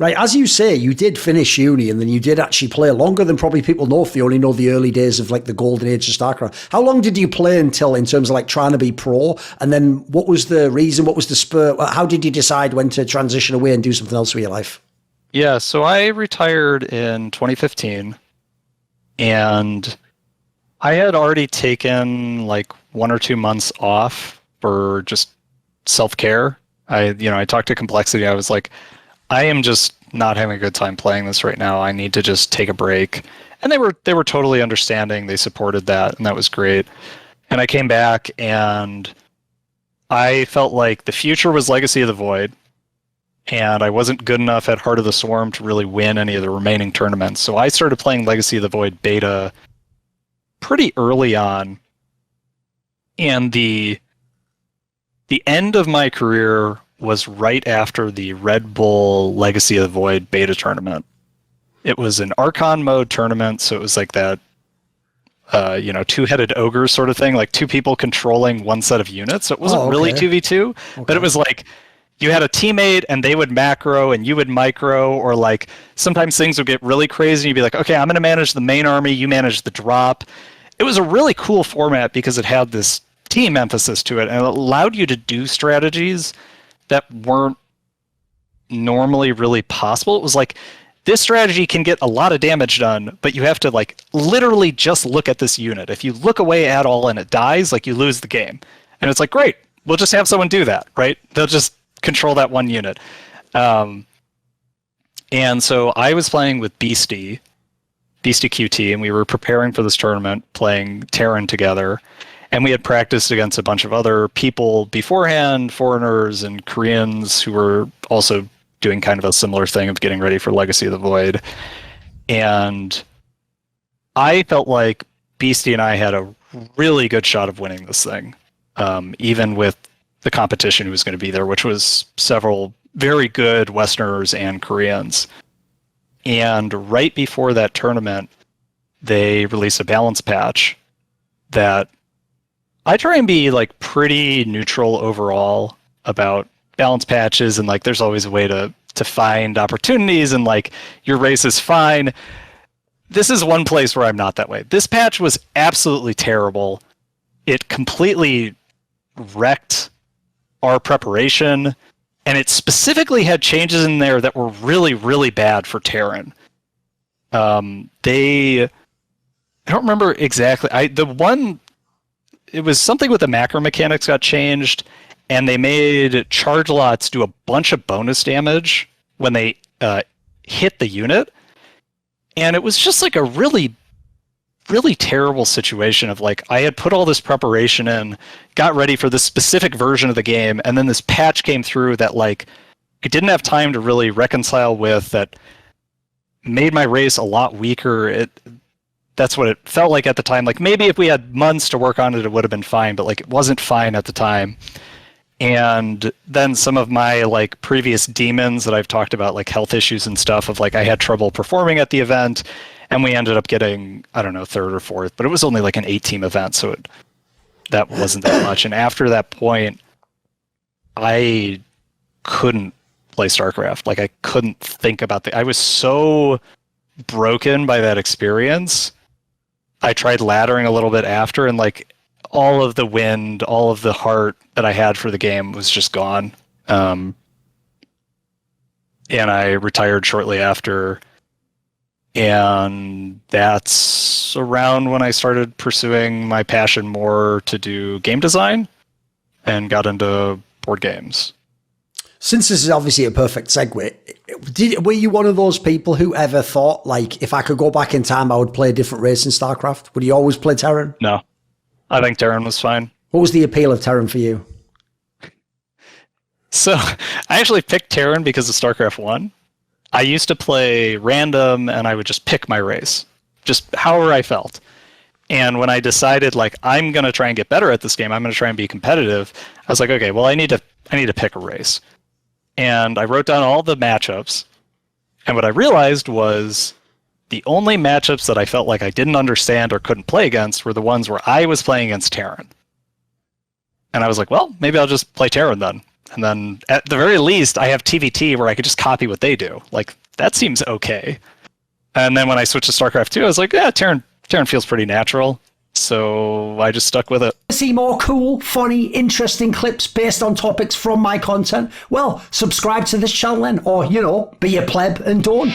Right, as you say, you did finish uni and then you did actually play longer than probably people know if they only know the early days of like the golden age of StarCraft. How long did you play until in terms of like trying to be pro? And then what was the reason? What was the spur? How did you decide when to transition away and do something else with your life? Yeah, so I retired in 2015 and I had already taken like 1 or 2 months off for just self-care. I talked to Complexity. I was like, I am just not having a good time playing this right now. I need to just take a break. And they were totally understanding. They supported that, and that was great. And I came back and I felt like the future was Legacy of the Void, and I wasn't good enough at Heart of the Swarm to really win any of the remaining tournaments. So I started playing Legacy of the Void beta pretty early on. And the end of my career was right after the Red Bull Legacy of the Void beta tournament. It was an Archon mode tournament, so it was like that, two-headed ogre sort of thing, like two people controlling one set of units. So it wasn't really 2v2, but it was like you had a teammate and they would macro and you would micro, or like sometimes things would get really crazy and you'd be like, okay, I'm going to manage the main army, you manage the drop. It was a really cool format because it had this team emphasis to it, and it allowed you to do strategies that weren't normally really possible. It was like, this strategy can get a lot of damage done, but you have to like literally just look at this unit. If you look away at all and it dies, like you lose the game. And it's like, great, we'll just have someone do that, right? They'll just control that one unit. And so I was playing with Beastie QT, and we were preparing for this tournament, playing Terran together. And we had practiced against a bunch of other people beforehand, foreigners and Koreans who were also doing kind of a similar thing of getting ready for Legacy of the Void. And I felt like Beastie and I had a really good shot of winning this thing, even with the competition who was going to be there, which was several very good Westerners and Koreans. And right before that tournament, they released a balance patch that I try and be like pretty neutral overall about balance patches, and like there's always a way to find opportunities, and like your race is fine. This is one place where I'm not that way. This patch was absolutely terrible. It completely wrecked our preparation, and it specifically had changes in there that were really, really bad for Terran. I don't remember exactly. It was something with the macro mechanics got changed, and they made charge lots do a bunch of bonus damage when they hit the unit. And it was just like a really, really terrible situation of like, I had put all this preparation in, got ready for this specific version of the game, and then this patch came through that like I didn't have time to really reconcile with, that made my race a lot weaker. That's what it felt like at the time. Like maybe if we had months to work on it, it would have been fine, but like it wasn't fine at the time. And then some of my like previous demons that I've talked about, like health issues and stuff, of like I had trouble performing at the event, and we ended up getting, I don't know, third or fourth, but it was only like an 8-team event, so that wasn't that much. And after that point, I couldn't play StarCraft. Like I couldn't think about I was so broken by that experience. I tried laddering a little bit after, and like all of the wind, all of the heart that I had for the game was just gone. And I retired shortly after. And that's around when I started pursuing my passion more to do game design and got into board games. Since this is obviously a perfect segue, were you one of those people who ever thought, like, if I could go back in time, I would play a different race in StarCraft? Would you always play Terran? No. I think Terran was fine. What was the appeal of Terran for you? So, I actually picked Terran because of StarCraft 1. I used to play random, and I would just pick my race, just however I felt. And when I decided, like, I'm going to try and get better at this game, I'm going to try and be competitive, I was like, okay, well, I need to pick a race. And I wrote down all the matchups, and what I realized was the only matchups that I felt like I didn't understand or couldn't play against were the ones where I was playing against Terran. And I was like, well, maybe I'll just play Terran then. And then at the very least, I have TVT where I could just copy what they do. Like, that seems okay. And then when I switched to StarCraft 2, I was like, yeah, Terran feels pretty natural. So I just stuck with it. See more cool, funny, interesting clips based on topics from my content? Well, subscribe to this channel then, or, be a pleb and don't.